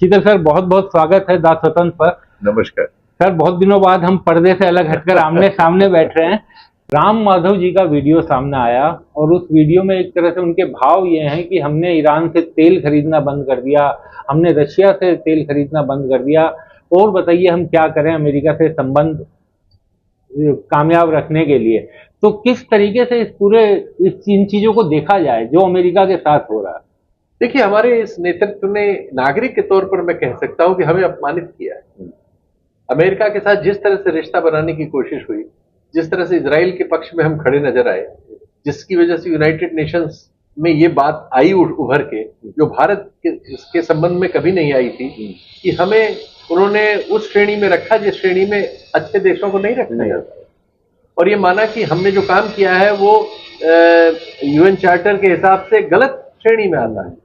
शीतल sir, बहुत बहुत स्वागत है दा स्वतंत्र पर। नमस्कार सर, बहुत दिनों बाद हम पर्दे से अलग हटकर आमने सामने बैठ रहे हैं। राम माधव जी का वीडियो सामने आया और उस वीडियो में एक तरह से उनके भाव ये हैं कि हमने ईरान से तेल खरीदना बंद कर दिया, हमने रशिया से तेल खरीदना बंद कर दिया, और बताइए हम क्या करें अमेरिका से संबंध कामयाब रखने के लिए। तो किस तरीके से इन चीजों को देखा जाए जो अमेरिका के साथ हो रहा है? देखिए, हमारे इस नेतृत्व ने नागरिक के तौर पर मैं कह सकता हूं कि हमें अपमानित किया है। अमेरिका के साथ जिस तरह से रिश्ता बनाने की कोशिश हुई, जिस तरह से इजराइल के पक्ष में हम खड़े नजर आए, जिसकी वजह से यूनाइटेड नेशंस में ये बात आई उभर के, जो भारत के संबंध में कभी नहीं आई थी, कि हमें उन्होंने उस श्रेणी में रखा जिस श्रेणी में अच्छे देशों को नहीं रखा जाता, और ये माना कि हमने जो काम किया है वो यूएन चार्टर के हिसाब से गलत श्रेणी में आता है।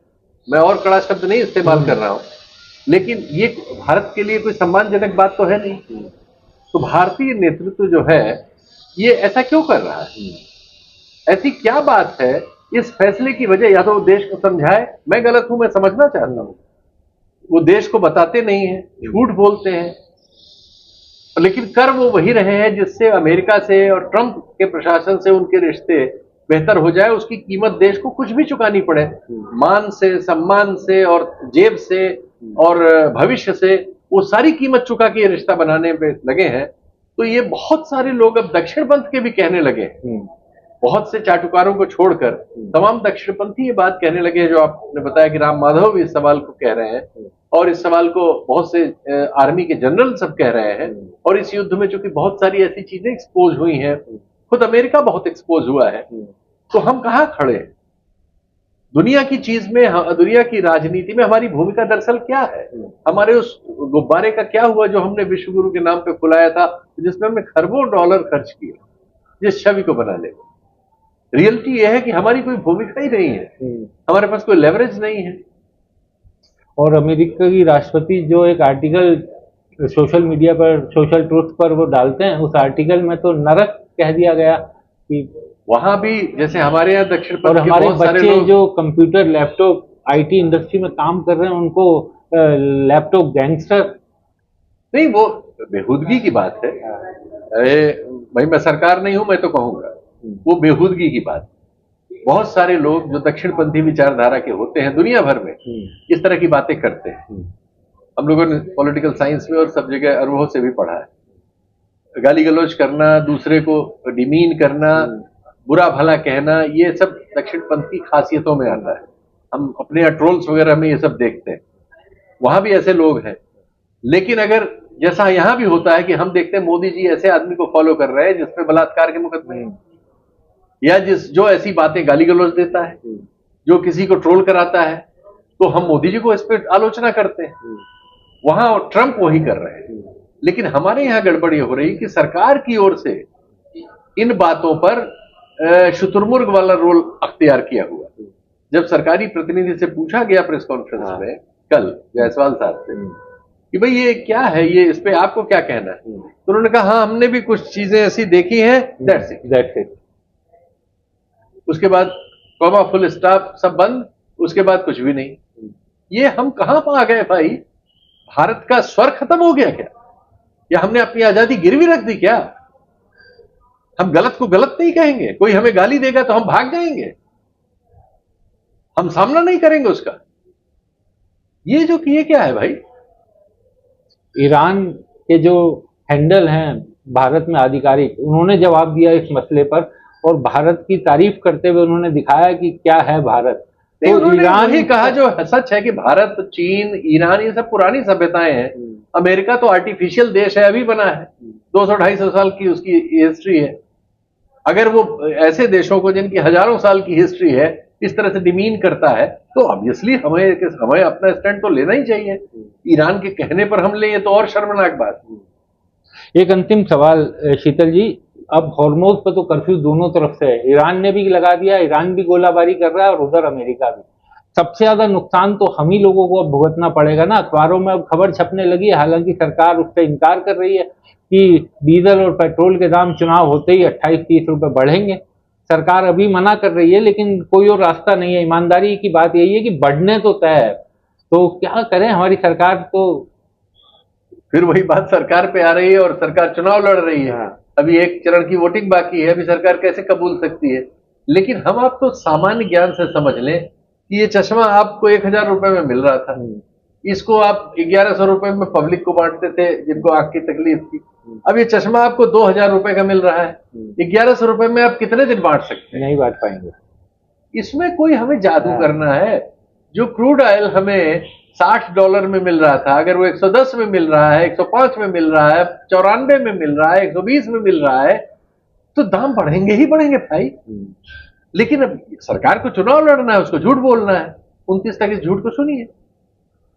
मैं और कड़ा शब्द नहीं इस्तेमाल कर रहा हूं, लेकिन ये भारत के लिए कोई सम्मानजनक बात तो है नहीं। तो भारतीय नेतृत्व जो है ये ऐसा क्यों कर रहा है? ऐसी क्या बात है इस फैसले की वजह? या तो वो देश को समझाए, मैं गलत हूं, मैं समझना चाहता हूं। वो देश को बताते नहीं है, झूठ बोलते हैं, लेकिन कर वो वही रहे हैं जिससे अमेरिका से और ट्रंप के प्रशासन से उनके रिश्ते बेहतर हो जाए। उसकी कीमत देश को कुछ भी चुकानी पड़े, मान से, सम्मान से, और जेब से, और भविष्य से, वो सारी कीमत चुका के ये रिश्ता बनाने में लगे हैं। तो ये बहुत सारे लोग अब दक्षिणपंथ के भी कहने लगे, बहुत से चाटुकारों को छोड़कर तमाम दक्षिणपंथी ये बात कहने लगे हैं, जो आपने बताया कि राम माधव भी इस सवाल को कह रहे हैं, और इस सवाल को बहुत से आर्मी के जनरल सब कह रहे हैं। और इस युद्ध में चूंकि बहुत सारी ऐसी चीजें एक्सपोज हुई हैं, खुद अमेरिका बहुत एक्सपोज हुआ है, तो हम कहां खड़े हैं दुनिया की चीज में? दुनिया की राजनीति में हमारी भूमिका दरअसल क्या है? हमारे उस गुब्बारे का क्या हुआ जो हमने विश्व गुरु के नाम पे फुलाया था, जिसमें हमने खरबों डॉलर खर्च किया जिस छवि को बनाने में? रियलिटी यह है कि हमारी कोई भूमिका ही नहीं है, हमारे पास कोई लेवरेज नहीं है। और अमेरिका की राष्ट्रपति जो एक आर्टिकल सोशल मीडिया पर, सोशल ट्रूथ पर वो डालते हैं, उस आर्टिकल में तो नरक कह दिया गया कि वहां भी जैसे हमारे यहाँ दक्षिण और हमारे बच्चे जो कंप्यूटर, लैपटॉप, आईटी इंडस्ट्री में काम कर रहे हैं उनको लैपटॉप गैंगस्टर। नहीं, वो बेहूदगी की बात है। अरे भाई, मैं सरकार नहीं हूं, मैं तो कहूंगा वो बेहूदगी की बात। बहुत सारे लोग जो दक्षिणपंथी विचारधारा के होते हैं दुनिया भर में इस तरह की बातें करते हैं। हम लोगों ने पॉलिटिकल साइंस में और सब जगह अनुभव से भी पढ़ा है। गाली गलौज करना, दूसरे को डिमीन करना, बुरा भला कहना, ये सब दक्षिणपंथी खासियतों में आता है। हम अपने ट्रोल्स वगैरह में ये सब देखते हैं, वहां भी ऐसे लोग हैं। लेकिन अगर जैसा यहां भी होता है कि हम देखते हैं मोदी जी ऐसे आदमी को फॉलो कर रहे हैं जिसपे बलात्कार के मुकदमे, या जो ऐसी बातें गाली गलौज देता है, जो किसी को ट्रोल कराता है, तो हम मोदी जी को इस पर आलोचना करते हैं। वहां ट्रंप वही कर रहे हैं। लेकिन हमारे यहां गड़बड़ी हो रही कि सरकार की ओर से इन बातों पर शुतुरमुर्ग वाला रोल अख्तियार किया हुआ। जब सरकारी प्रतिनिधि से पूछा गया प्रेस कॉन्फ्रेंस में कल जायसवाल साहब से कि भाई ये क्या है, ये इस पे आपको क्या कहना है, तो उन्होंने कहा हाँ, हमने भी कुछ चीजें ऐसी देखी हैं, दैट्स इट। उसके बाद कॉमा, फुल स्टॉप, सब बंद, उसके बाद कुछ भी नहीं। ये हम कहां आ गए भाई? भारत का स्वर खत्म हो गया क्या? या हमने अपनी आजादी गिरवी रख दी क्या? हम गलत को गलत नहीं कहेंगे, कोई हमें गाली देगा तो हम भाग जाएंगे, हम सामना नहीं करेंगे उसका? ये जो किए क्या है भाई? ईरान के जो हैंडल हैं भारत में आधिकारिक, उन्होंने जवाब दिया इस मसले पर, और भारत की तारीफ करते हुए उन्होंने दिखाया कि क्या है भारत। तो ईरान ही कहा जो सच है कि भारत, चीन, ईरान ये सब पुरानी सभ्यताएं हैं। अमेरिका तो आर्टिफिशियल देश है, अभी बना है, 200-250 साल की उसकी हिस्ट्री है। अगर वो ऐसे देशों को जिनकी हजारों साल की हिस्ट्री है इस तरह से डिमीन करता है, तो ऑब्वियसली हमें अपना स्टैंड तो लेना ही चाहिए। ईरान के कहने पर हम लें तो और शर्मनाक बात। एक अंतिम सवाल शीतल जी, अब हॉर्मोज पर तो कर्फ्यू दोनों तरफ से है, ईरान ने भी लगा दिया, ईरान भी गोलाबारी कर रहा है और उधर अमेरिका भी। सबसे ज्यादा नुकसान तो हम ही लोगों को अब भुगतना पड़ेगा ना। अखबारों में अब खबर छपने लगी है, हालांकि सरकार उससे इनकार कर रही है कि डीजल और पेट्रोल के दाम चुनाव होते ही 28-30 रुपए बढ़ेंगे। सरकार अभी मना कर रही है, लेकिन कोई और रास्ता नहीं है। ईमानदारी की बात यही है कि बढ़ने तो तय है, तो क्या करें, हमारी सरकार तो फिर वही बात सरकार पे आ रही है और सरकार चुनाव लड़ रही है। अभी एक चरण की वोटिंग बाकी है, अभी सरकार कैसे कबूल सकती है। लेकिन हम आपको सामान्य ज्ञान से समझ लें कि ये चश्मा आपको 1000 रुपए में मिल रहा था, इसको आप 1100 रुपए में पब्लिक को बांटते थे जिनको आंख की तकलीफ थी। अब ये चश्मा आपको 2000 रुपए का मिल रहा है, 1100 रुपए में आप कितने दिन बांट सकते हैं? नहीं बांट पाएंगे। इसमें कोई हमें जादू करना है। जो क्रूड ऑयल हमें $60 में मिल रहा था, अगर वो 110 में मिल रहा है, 105 में मिल रहा है, 94 में मिल रहा है, 120 में मिल रहा है, तो दाम बढ़ेंगे ही बढ़ेंगे भाई। लेकिन अब सरकार को चुनाव लड़ना है, उसको झूठ बोलना है। 29 तक इस झूठ को सुनिए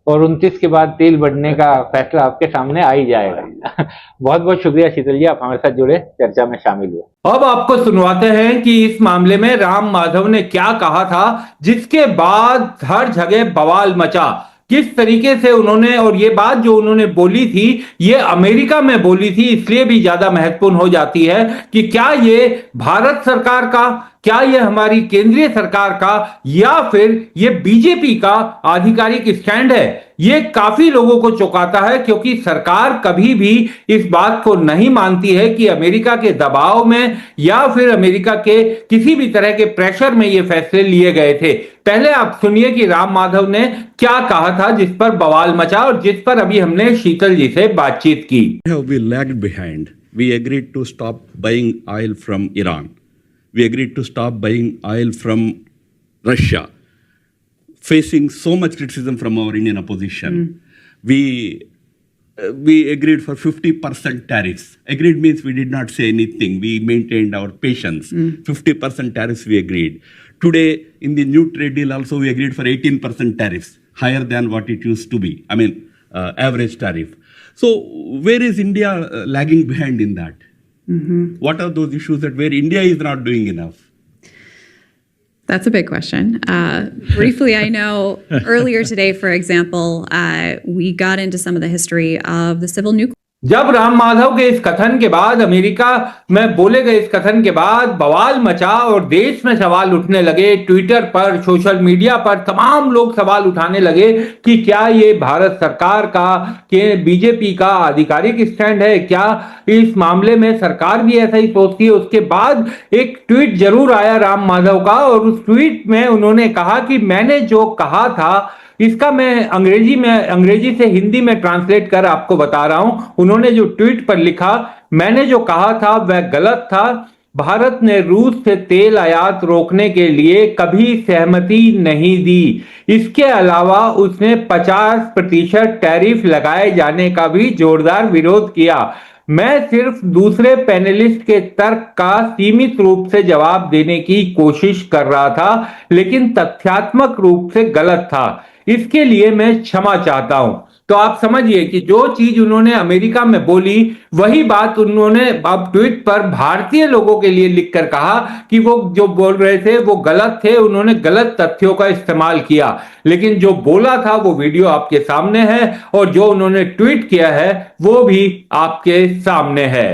और 29 के बाद तेल बढ़ने का फैसला आपके सामने आ ही जाएगा। बहुत बहुत शुक्रिया शीतल जी, आप हमारे साथ जुड़े, चर्चा में शामिल हुए। अब आपको सुनवाते हैं कि इस मामले में राम माधव ने क्या कहा था, जिसके बाद हर जगह बवाल मचा। किस तरीके से उन्होंने, और ये बात जो उन्होंने बोली थी ये अमेरिका में बोली थी, इसलिए भी ज्यादा महत्वपूर्ण हो जाती है कि क्या ये भारत सरकार का, क्या ये हमारी केंद्रीय सरकार का, या फिर ये बीजेपी का आधिकारिक स्टैंड है। ये काफी लोगों को चौंकाता है क्योंकि सरकार कभी भी इस बात को नहीं मानती है कि अमेरिका के दबाव में या फिर अमेरिका के किसी भी तरह के प्रेशर में ये फैसले लिए गए थे। पहले आप सुनिए कि राम माधव ने क्या कहा था, जिस पर बवाल मचा और जिस पर अभी हमने शीतल जी से बातचीत की। We lagged behind. We agreed to stop buying oil from Iran. We agreed to stop buying oil from Russia, facing so much criticism from our Indian opposition. We agreed for 50% tariffs. Agreed means we did not say anything. We maintained our patience. 50% tariffs we agreed. Today, in the new trade deal also, we agreed for 18% tariffs, higher than what it used to be. I mean, average tariff. So, where is India lagging behind in that? What are those issues that where India is not doing enough? That's a big question. Briefly, I know earlier today, for example, we got into some of the history of the civil nuclear. जब राम माधव के इस कथन के बाद, America में बोले गए इस कथन के बाद बवाल मचा और देश में सवाल उठने लगे, ट्विटर पर, सोशल मीडिया पर तमाम लोग सवाल उठाने लगे कि क्या ये भारत सरकार का, के बीजेपी का आधिकारिक स्टैंड है, क्या इस मामले में सरकार भी ऐसा ही सोचती है। उसके बाद एक ट्वीट जरूर आया राम माधव का और उस ट्वीट में उन्होंने कहा कि मैंने जो कहा था, इसका मैं अंग्रेजी से हिंदी में ट्रांसलेट कर आपको बता रहा हूं। उन्होंने जो ट्वीट पर लिखा, मैंने जो कहा था वह गलत था। भारत ने रूस से तेल आयात रोकने के लिए कभी सहमति नहीं दी। इसके अलावा उसने 50% टैरिफ लगाए जाने का भी जोरदार विरोध किया। मैं सिर्फ दूसरे पैनलिस्ट के तर्क का सीमित रूप से जवाब देने की कोशिश कर रहा था, लेकिन तथ्यात्मक रूप से गलत था। इसके लिए मैं क्षमा चाहता हूं। तो आप समझिए कि जो चीज उन्होंने अमेरिका में बोली वही बात उन्होंने अब ट्वीट पर भारतीय लोगों के लिए लिखकर कहा कि वो जो बोल रहे थे वो गलत थे, उन्होंने गलत तथ्यों का इस्तेमाल किया। लेकिन जो बोला था वो वीडियो आपके सामने है और जो उन्होंने ट्वीट किया है वो भी आपके सामने है।